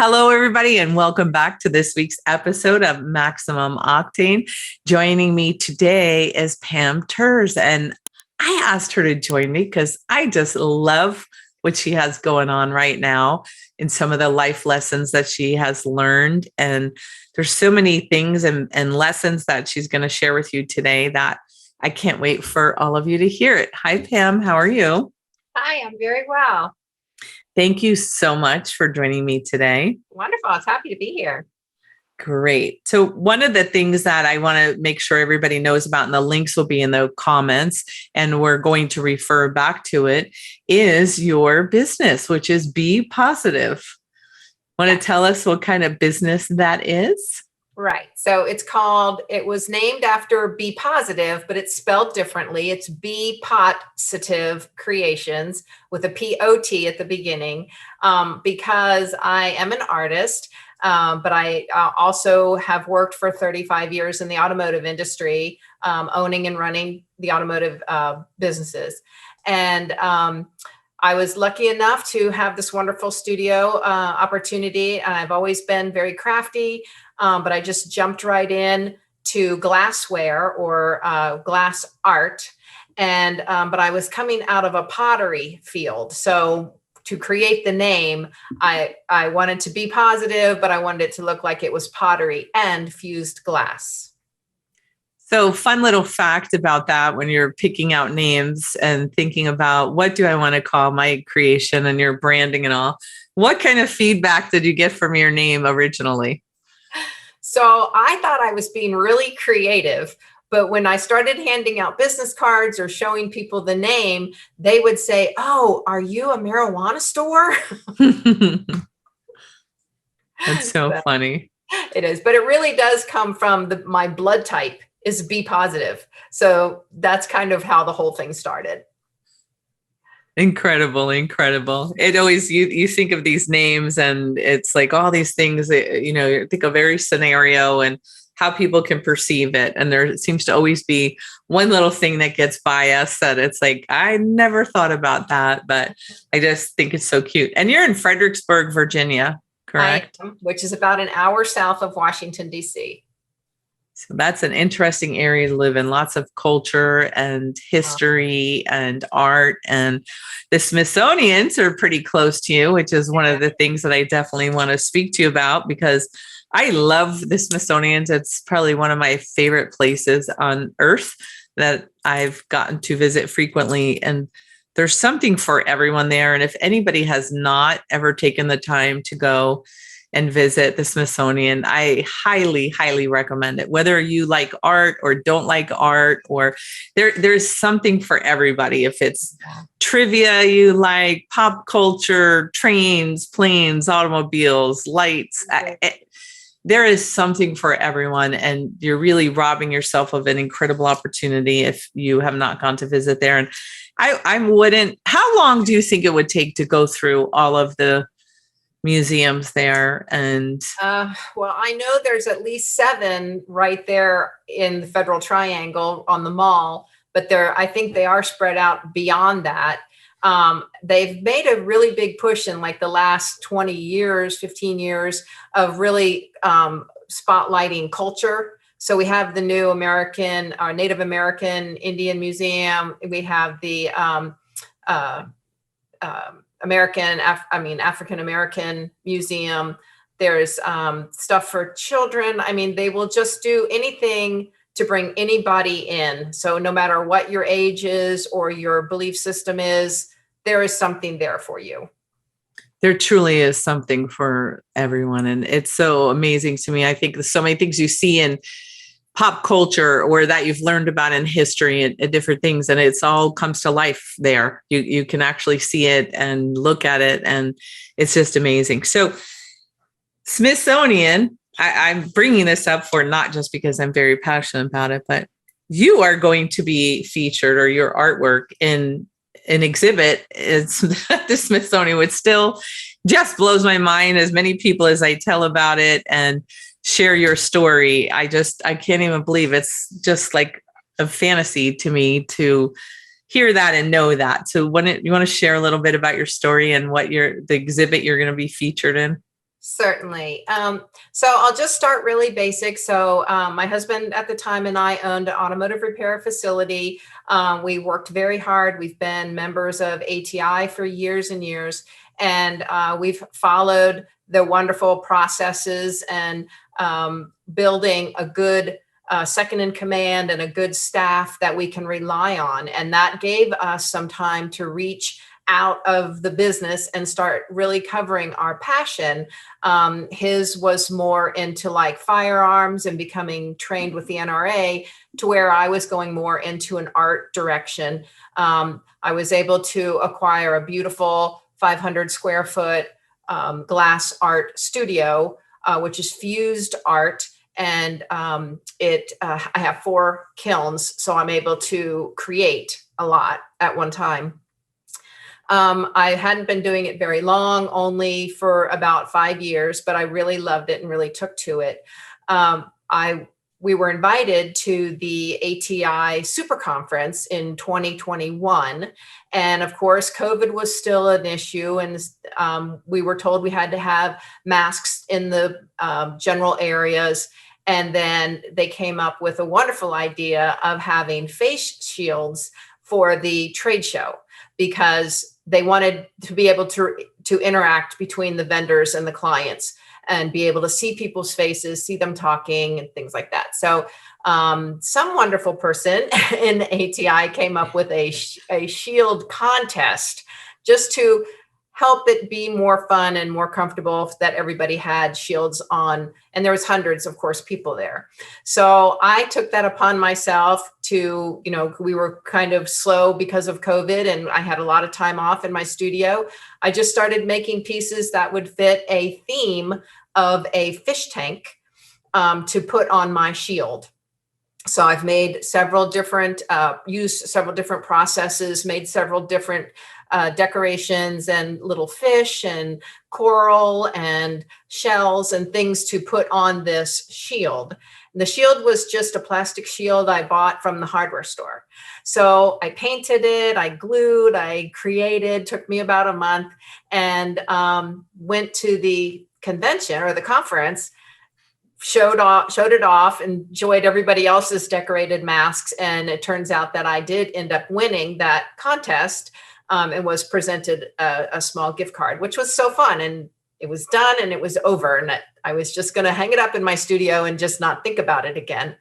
Hello, everybody, and welcome back to this week's episode of Maximum Octane. Joining me today is Pam Tures, and I asked her to join me because I just love what she has going on right now in some of the life lessons that she has learned. And there's so many things and lessons that she's going to share with you today that I can't wait for all of you to hear it. Hi, Pam. How are you? Hi, I'm very well. Thank you so much for joining me today. Wonderful. I was happy to be here. Great. So one of the things that I want to make sure everybody knows about, and the links will be in the comments, and we're going to refer back to it, is your business, which is Bee-Potsitive. Want to tell us what kind of business that is? Right. So it was named after Bee-Positive, but it's spelled differently. It's Bee-Potsitive Creations with a P-O-T at the beginning, because I am an artist, but I also have worked for 35 years in the automotive industry, owning and running the automotive businesses. And I was lucky enough to have this wonderful studio opportunity. I've always been very crafty, but I just jumped right in to glassware or glass art. And but I was coming out of a pottery field. So to create the name, I wanted to be positive, but I wanted it to look like it was pottery and fused glass. So fun little fact about that when you're picking out names and thinking about what do I want to call my creation and your branding and all, what kind of feedback did you get from your name originally? So I thought I was being really creative, but when I started handing out business cards or showing people the name, they would say, "Oh, are you a marijuana store?" That's so funny. It is, but it really does come from my blood type is B positive. So that's kind of how the whole thing started. Incredible. It always, you think of these names and it's like all these things that, you think of every scenario and how people can perceive it. And there seems to always be one little thing that gets by us that it's like, I never thought about that, but I just think it's so cute. And you're in Fredericksburg, Virginia, correct? I am, which is about an hour south of Washington, D.C. So that's an interesting area to live in. Lots of culture and history and art. And the Smithsonians are pretty close to you, which is one of the things that I definitely want to speak to you about because I love the Smithsonians. It's probably one of my favorite places on earth that I've gotten to visit frequently. And there's something for everyone there. And if anybody has not ever taken the time to go and visit the Smithsonian, I highly, highly recommend it. Whether you like art or don't like art, or there's something for everybody. If it's trivia you like, pop culture, trains, planes, automobiles, lights, there is something for everyone. And you're really robbing yourself of an incredible opportunity if you have not gone to visit there. And I wouldn't, how long do you think it would take to go through all of the museums there? And well, I know there's at least 7 right there in the Federal Triangle on the mall, but I think they are spread out beyond that. They've made a really big push in like the last 20 years, 15 years of really spotlighting culture. So we have the new Native American Indian Museum. We have the African American Museum. There's stuff for children. I mean, they will just do anything to bring anybody in. So no matter what your age is or your belief system is, there is something there for you. There truly is something for everyone. And it's so amazing to me. I think there's so many things you see in pop culture or that you've learned about in history and different things. And it's all comes to life there. You can actually see it and look at it. And it's just amazing. So Smithsonian, I'm bringing this up for not just because I'm very passionate about it, but you are going to be featured or your artwork in an exhibit. It's the Smithsonian, which still just blows my mind as many people as I tell about it and share your story. I can't even believe it's just like a fantasy to me to hear that and know that. So you want to share a little bit about your story and what the exhibit you're going to be featured in? Certainly. So I'll just start really basic. So my husband at the time and I owned an automotive repair facility. We worked very hard. We've been members of ATI for years and years, and we've followed the wonderful processes and building a good second in command and a good staff that we can rely on. And that gave us some time to reach out of the business and start really covering our passion. His was more into like firearms and becoming trained with the NRA, to where I was going more into an art direction. I was able to acquire a beautiful 500 square foot glass art studio, which is fused art. And I have 4 kilns, so I'm able to create a lot at one time. I hadn't been doing it very long, only for about 5 years, but I really loved it and really took to it. We were invited to the ATI Super Conference in 2021. And of course, COVID was still an issue. And we were told we had to have masks in the general areas. And then they came up with a wonderful idea of having face shields for the trade show, because they wanted to be able to interact between the vendors and the clients and be able to see people's faces, see them talking and things like that. So some wonderful person in ATI came up with a shield contest just to help it be more fun and more comfortable, that everybody had shields on. And there was hundreds, of course, people there. So I took that upon myself to, we were kind of slow because of COVID and I had a lot of time off in my studio. I just started making pieces that would fit a theme of a fish tank to put on my shield. So I've made several different, used several different processes, made several different decorations and little fish and coral and shells and things to put on this shield. And the shield was just a plastic shield I bought from the hardware store. So I painted it, I glued, I created, took me about a month, and went to the convention or the conference, showed it off, enjoyed everybody else's decorated masks. And it turns out that I did end up winning that contest, and was presented a small gift card, which was so fun. And it was done and it was over. And I was just going to hang it up in my studio and just not think about it again.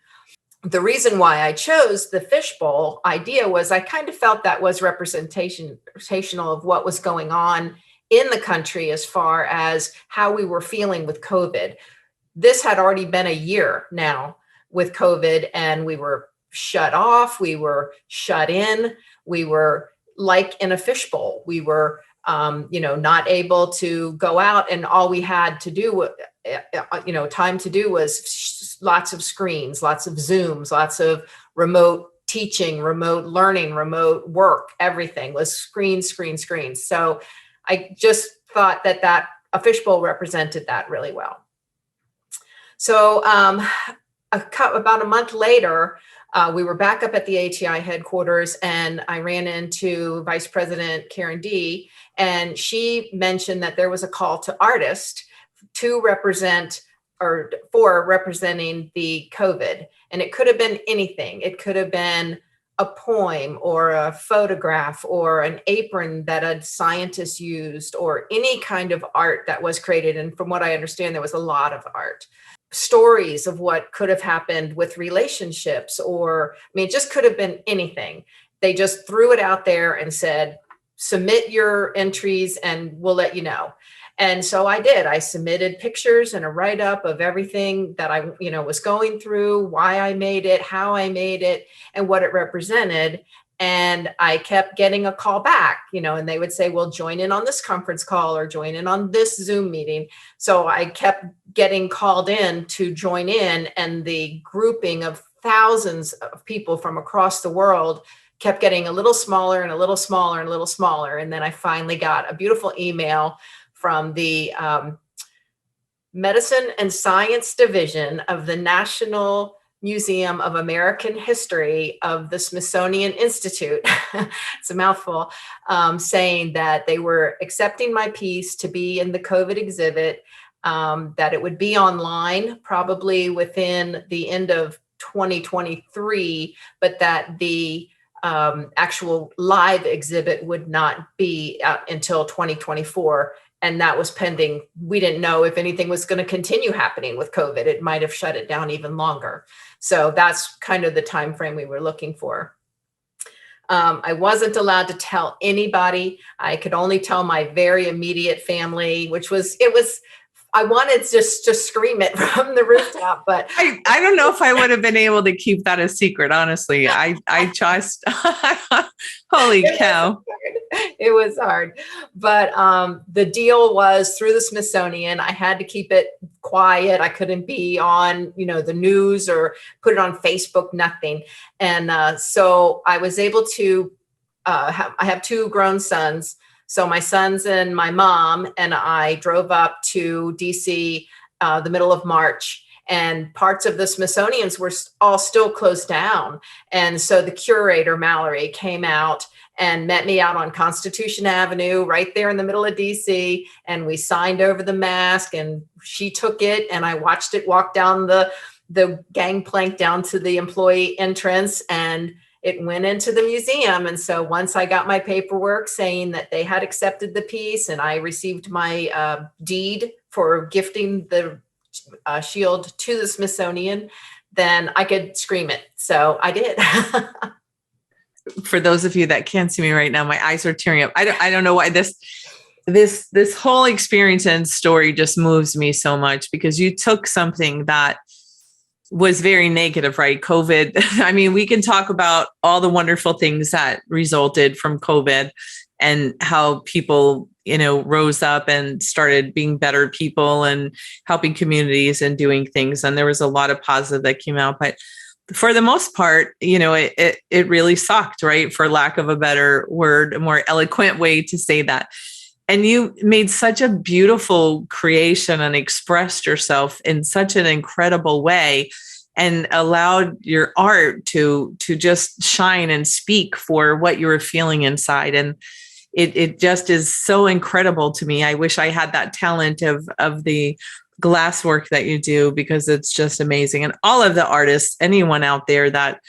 The reason why I chose the fishbowl idea was I kind of felt that was representational of what was going on in the country as far as how we were feeling with COVID. This had already been a year now with COVID, and we were shut off. We were shut in. We were like in a fishbowl. We were, not able to go out, and all we had to do, time to do was lots of screens, lots of Zooms, lots of remote teaching, remote learning, remote work. Everything was screens. So I just thought that a fishbowl represented that really well. So about a month later, we were back up at the ATI headquarters, and I ran into Vice President Karen D, and she mentioned that there was a call to artists to represent, or for representing the COVID. And it could have been anything. It could have been a poem or a photograph or an apron that a scientist used, or any kind of art that was created. And from what I understand, there was a lot of art. Stories of what could have happened with relationships, it just could have been anything. They just threw it out there and said, submit your entries and we'll let you know. And so I did. I submitted pictures and a write-up of everything that I, was going through, why I made it, how I made it, and what it represented. And I kept getting a call back, and they would say, well, join in on this conference call or join in on this Zoom meeting. So I kept getting called in to join in, and the grouping of thousands of people from across the world kept getting a little smaller and a little smaller and a little smaller. And then I finally got a beautiful email from the Medicine and Science Division of the National Museum of American History of the Smithsonian Institute. It's a mouthful, saying that they were accepting my piece to be in the COVID exhibit. that it would be online probably within the end of 2023, but that the actual live exhibit would not be out until 2024. And that was pending. We didn't know if anything was going to continue happening with COVID. It might have shut it down even longer. So that's kind of the time frame we were looking for. I wasn't allowed to tell anybody. I could only tell my very immediate family, I wanted just to scream it from the rooftop, but I don't know if I would have been able to keep that a secret, honestly. I just, holy cow. It was hard. But the deal was through the Smithsonian, I had to keep it quiet. I couldn't be on, the news or put it on Facebook, nothing. And so I was able to, I have two grown sons. So my sons and my mom and I drove up to DC the middle of March, and parts of the Smithsonian's were all still closed down. And so the curator, Mallory, came out and met me out on Constitution Avenue, right there in the middle of DC. And we signed over the mask, and she took it, and I watched it walk down the gangplank down to the employee entrance, and it went into the museum. And so once I got my paperwork saying that they had accepted the piece, and I received my deed for gifting the shield to the Smithsonian, then I could scream it. So I did. For those of you that can't see me right now, my eyes are tearing up. I don't know why this whole experience and story just moves me so much, because you took something that was very negative, right? COVID. I mean, we can talk about all the wonderful things that resulted from COVID and how people, rose up and started being better people and helping communities and doing things. And there was a lot of positive that came out, but for the most part, it really sucked, right? For lack of a better word, a more eloquent way to say that. And you made such a beautiful creation and expressed yourself in such an incredible way, and allowed your art to just shine and speak for what you were feeling inside. And it just is so incredible to me. I wish I had that talent of the glass work that you do, because it's just amazing. And all of the artists, anyone out there that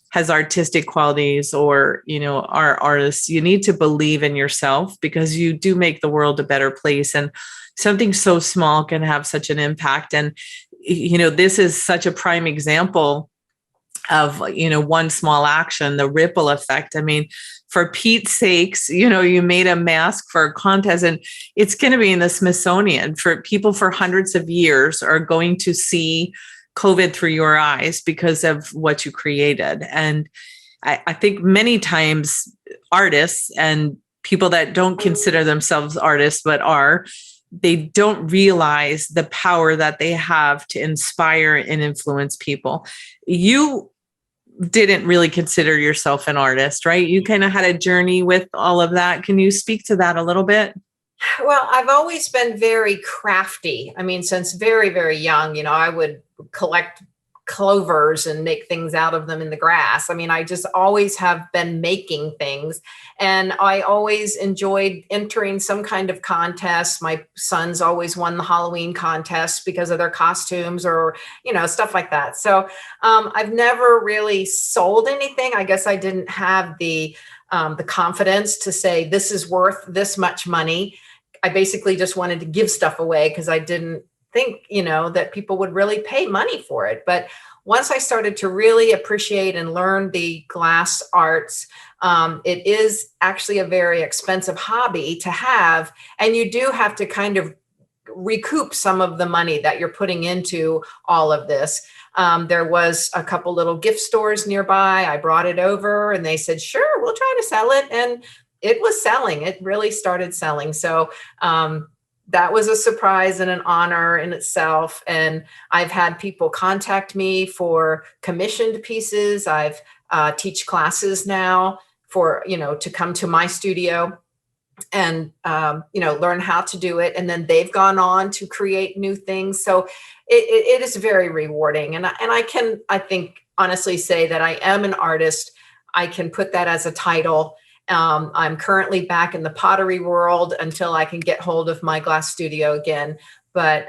has artistic qualities or, are artists, you need to believe in yourself, because you do make the world a better place. And something so small can have such an impact. And, this is such a prime example of, one small action, the ripple effect. I mean, for Pete's sakes, you made a mask for a contest, and it's going to be in the Smithsonian. For people for hundreds of years are going to see COVID through your eyes because of what you created. And I think many times artists and people that don't consider themselves artists but are, they don't realize the power that they have to inspire and influence people. You didn't really consider yourself an artist, right? You kind of had a journey with all of that. Can you speak to that a little bit? Well, I've always been very crafty. I mean, since very, very young, I would collect clovers and make things out of them in the grass. I mean, I just always have been making things, and I always enjoyed entering some kind of contest. My sons always won the Halloween contest because of their costumes or, stuff like that. So I've never really sold anything. I guess I didn't have the confidence to say this is worth this much money. I basically just wanted to give stuff away because I didn't think, that people would really pay money for it. But once I started to really appreciate and learn the glass arts, it is actually a very expensive hobby to have. And you do have to kind of recoup some of the money that you're putting into all of this. There was a couple little gift stores nearby. I brought it over and they said, sure, we'll try to sell it. And it was selling. It really started selling. So that was a surprise and an honor in itself. And I've had people contact me for commissioned pieces. I've teach classes now for, to come to my studio and, learn how to do it. And then they've gone on to create new things. So it is very rewarding. And I can, I think, honestly say that I am an artist. I can put that as a title. I'm currently back in the pottery world until I can get hold of my glass studio again. But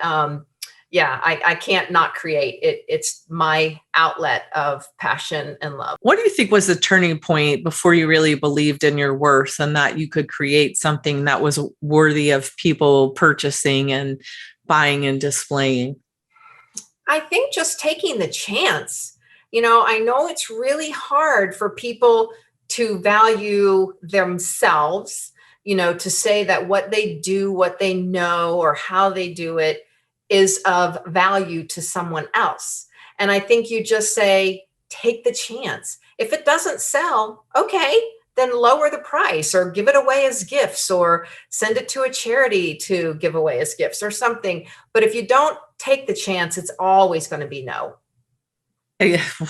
yeah, I can't not create it. It's my outlet of passion and love. What do you think was the turning point before you really believed in your worth and that you could create something that was worthy of people purchasing and buying and displaying? I think just taking the chance. I know it's really hard for people to value themselves, to say that what they do, what they know, or how they do it is of value to someone else. And I think you just say, take the chance. If it doesn't sell, okay, then lower the price or give it away as gifts or send it to a charity to give away as gifts or something. But if you don't take the chance, it's always going to be no.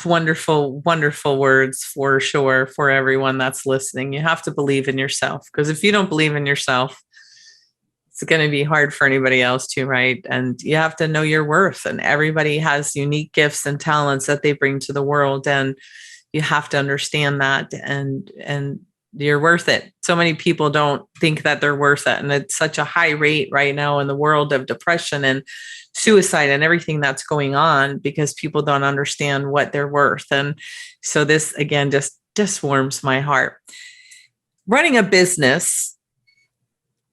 Wonderful, wonderful words for sure for everyone that's listening. You have to believe in yourself, because if you don't believe in yourself, it's going to be hard for anybody else to, right? And you have to know your worth, and everybody has unique gifts and talents that they bring to the world. And you have to understand that, and you're worth it. So many people don't think that they're worth it. And it's such a high rate right now in the world of depression and suicide and everything that's going on, because people don't understand what they're worth. And so this, again, just warms my heart. Running a business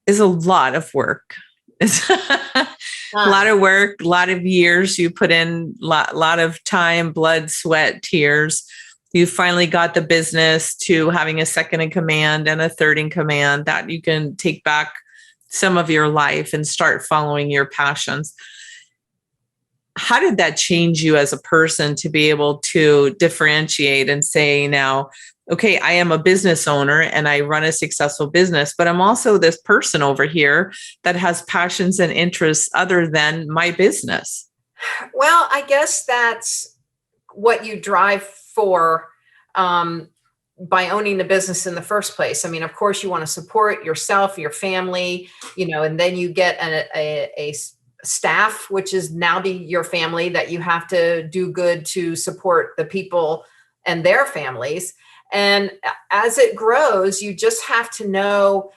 is a lot of work. It's a lot of work, a lot of years you put in, lot of time, blood, sweat, tears. You finally got the business to having a second in command and a third in command, that you can take back some of your life and start following your passions. How did that change you as a person to be able to differentiate and say, now, okay, I am a business owner and I run a successful business, but I'm also this person over here that has passions and interests other than my business? Well, I guess that's what you drive for by owning the business in the first place. I mean, of course, you want to support yourself, your family, and then you get a staff, which is now your family, that you have to do good to support the people and their families. And as it grows, you just have to know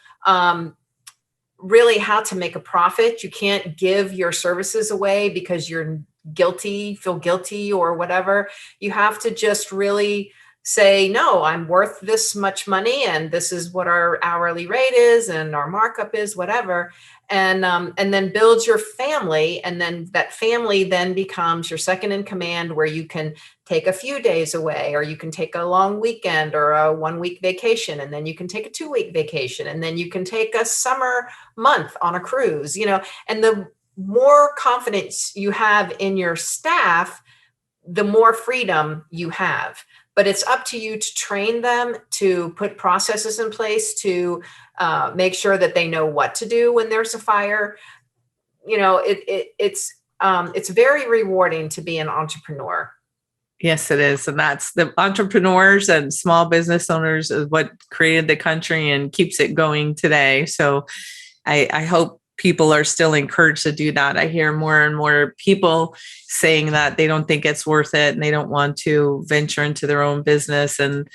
really how to make a profit. You can't give your services away because you're feel guilty or whatever. You have to just really say, no, I'm worth this much money, and this is what our hourly rate is, and our markup is, whatever. And then build your family. And then that family then becomes your second in command, where you can take a few days away, or you can take a long weekend or a 1 week vacation. And then you can take a 2 week vacation. And then you can take a summer month on a cruise, and the more confidence you have in your staff, the more freedom you have. But it's up to you to train them, to put processes in place, to make sure that they know what to do when there's a fire. It's very rewarding to be an entrepreneur. Yes, it is. And that's the entrepreneurs and small business owners is what created the country and keeps it going today. So I hope people are still encouraged to do that. I hear more and more people saying that they don't think it's worth it and they don't want to venture into their own business, and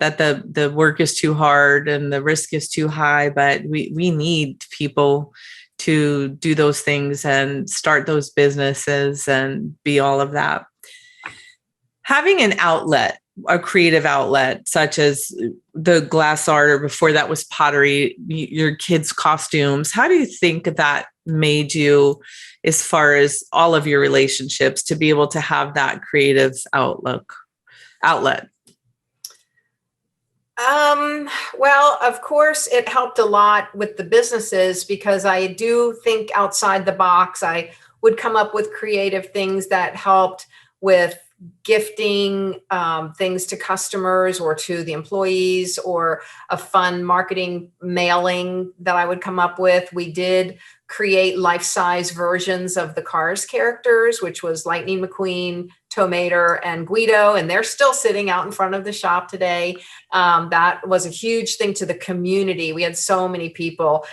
that the work is too hard and the risk is too high. But we need people to do those things and start those businesses and be all of that. Having an outlet, a creative outlet, such as the glass art, or before that was pottery, your kids' costumes. How do you think that made you, as far as all of your relationships, to be able to have that creative outlet? Well, of course, it helped a lot with the businesses, because I do think outside the box. I would come up with creative things that helped with gifting things to customers or to the employees, or a fun marketing mailing that I would come up with. We did create life-size versions of the Cars characters, which was Lightning McQueen, Tow Mater, and Guido, and they're still sitting out in front of the shop today. That was a huge thing to the community. We had so many people.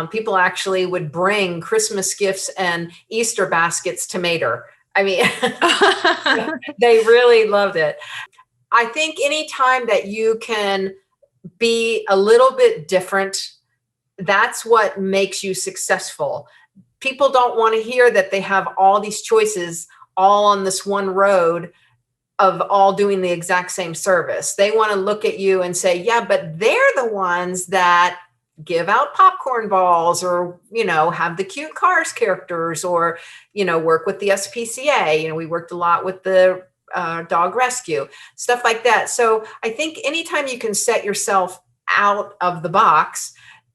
People actually would bring Christmas gifts and Easter baskets to Mater. I mean, they really loved it. I think anytime that you can be a little bit different. That's what makes you successful. People don't want to hear that they have all these choices all on this one road of all doing the exact same service. They want to look at you and say, yeah, but they're the ones that give out popcorn balls, or, have the cute Cars characters, or, work with the SPCA. We worked a lot with the dog rescue, stuff like that. So I think anytime you can set yourself out of the box,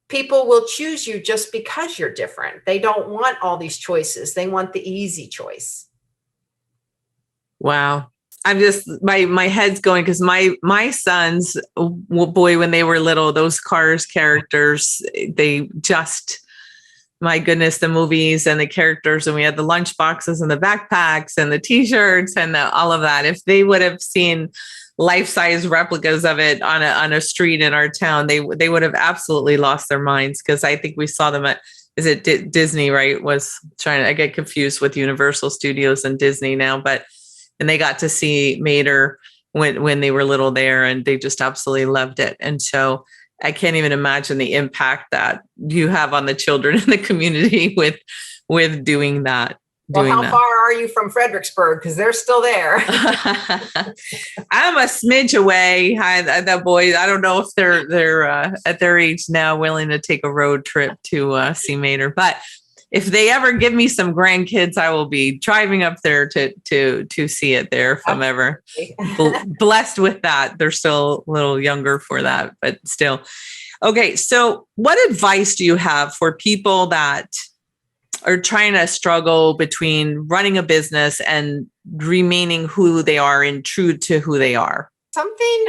people will choose you just because you're different. They don't want all these choices. They want the easy choice. Wow. I'm just, my head's going, because my sons, boy, when they were little, those Cars characters, they just, my goodness, the movies and the characters, and we had the lunch boxes and the backpacks and the t-shirts and all of that. If they would have seen life-size replicas of it on a street in our town, they would have absolutely lost their minds, because I think we saw them at, is it Disney, right? I get confused with Universal Studios and Disney now, and they got to see Mater when they were little there, and they just absolutely loved it. And so I can't even imagine the impact that you have on the children in the community with doing that. Well, how far are you from Fredericksburg? Because they're still there. I'm a smidge away. The boys, I don't know if they're at their age now willing to take a road trip to see Mater, but if they ever give me some grandkids, I will be driving up there to see it there, if I'm ever blessed with that. They're still a little younger for that, but still. Okay, so what advice do you have for people that are trying to struggle between running a business and remaining who they are and true to who they are? Something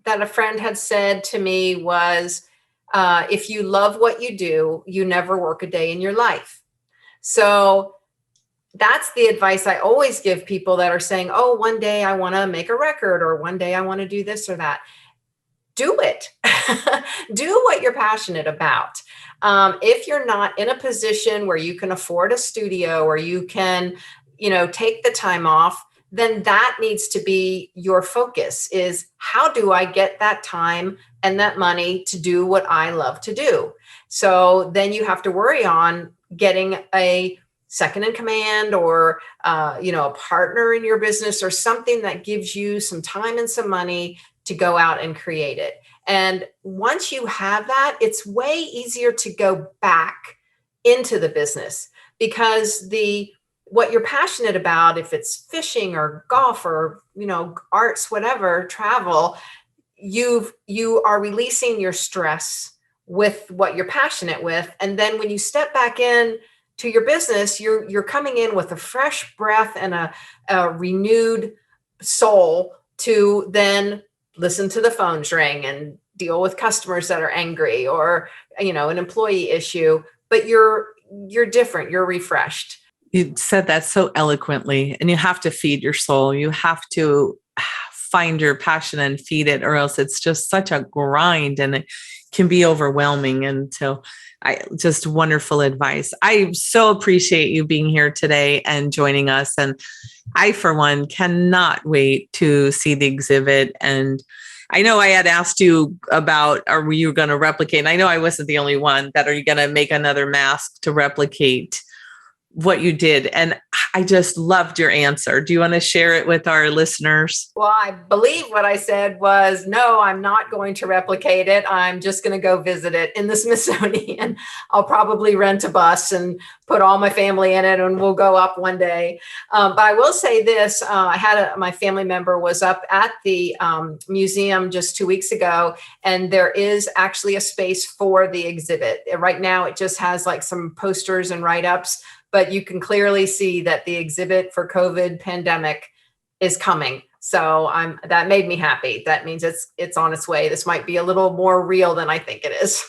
that a friend had said to me was, if you love what you do, you never work a day in your life. So that's the advice I always give people that are saying, oh, one day I want to make a record, or one day I want to do this or that. Do it. Do what you're passionate about. If you're not in a position where you can afford a studio, or you can, take the time off, then that needs to be your focus, is how do I get that time and that money to do what I love to do? So then you have to worry on getting a second in command, or, a partner in your business, or something that gives you some time and some money to go out and create it. And once you have that, it's way easier to go back into the business, because what you're passionate about, if it's fishing or golf or, arts, whatever, travel, you are releasing your stress with what you're passionate with. And then when you step back in to your business, you're coming in with a fresh breath and a renewed soul to then listen to the phones ring and deal with customers that are angry, or, an employee issue, but you're different, you're refreshed. You said that so eloquently, and you have to feed your soul. You have to find your passion and feed it, or else it's just such a grind and it can be overwhelming. And so just wonderful advice. I so appreciate you being here today and joining us. And I, for one, cannot wait to see the exhibit. And I know I had asked you about, are you going to replicate? And I know I wasn't the only one that, are you going to make another mask to replicate what you did? And I just loved your answer. Do you want to share it with our listeners? Well, I believe what I said was, no, I'm not going to replicate it. I'm just going to go visit it in the Smithsonian. I'll probably rent a bus and put all my family in it, and we'll go up one day. But I will say this, my family member was up at the museum just 2 weeks ago, and there is actually a space for the exhibit. Right now, it just has like some posters and write-ups, but you can clearly see that the exhibit for COVID pandemic is coming. So that made me happy. That means it's on its way. This might be a little more real than I think it is.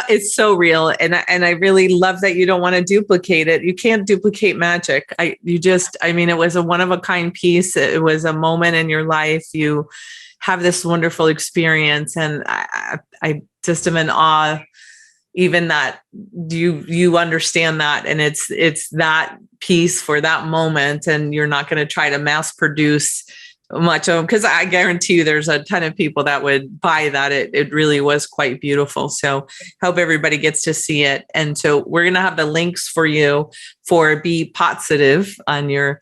It's so real. And I really love that you don't want to duplicate it. You can't duplicate magic. It was a one-of-a-kind piece. It was a moment in your life. You have this wonderful experience. And I just am in awe, even that you understand that, and it's that piece for that moment, and you're not going to try to mass produce much of them, because I guarantee you there's a ton of people that would buy that. It really was quite beautiful. So hope everybody gets to see it. And so we're going to have the links for you for Bee-Potsitive on your,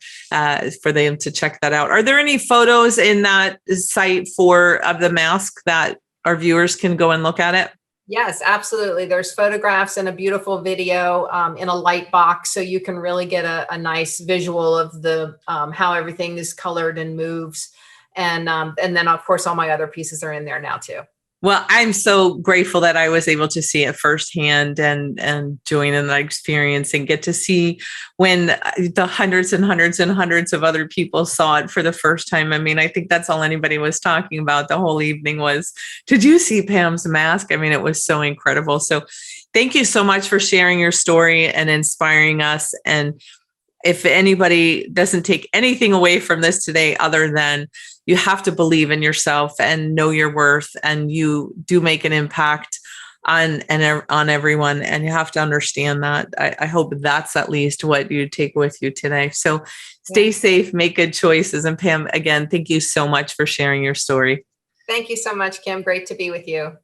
for them to check that out. Are there any photos in that site of the mask that our viewers can go and look at it? Yes, absolutely. There's photographs and a beautiful video in a light box, so you can really get a nice visual of the how everything is colored and moves. And then, of course, all my other pieces are in there now too. Well, I'm so grateful that I was able to see it firsthand and join in that experience and get to see when the hundreds and hundreds and hundreds of other people saw it for the first time. I mean, I think that's all anybody was talking about the whole evening was, did you see Pam's mask? I mean, it was so incredible. So thank you so much for sharing your story and inspiring us. And if anybody doesn't take anything away from this today, other than you have to believe in yourself and know your worth, and you do make an impact on everyone, and you have to understand that. I hope that's at least what you take with you today. So stay safe, make good choices. And Pam, again, thank you so much for sharing your story. Thank you so much, Kim. Great to be with you.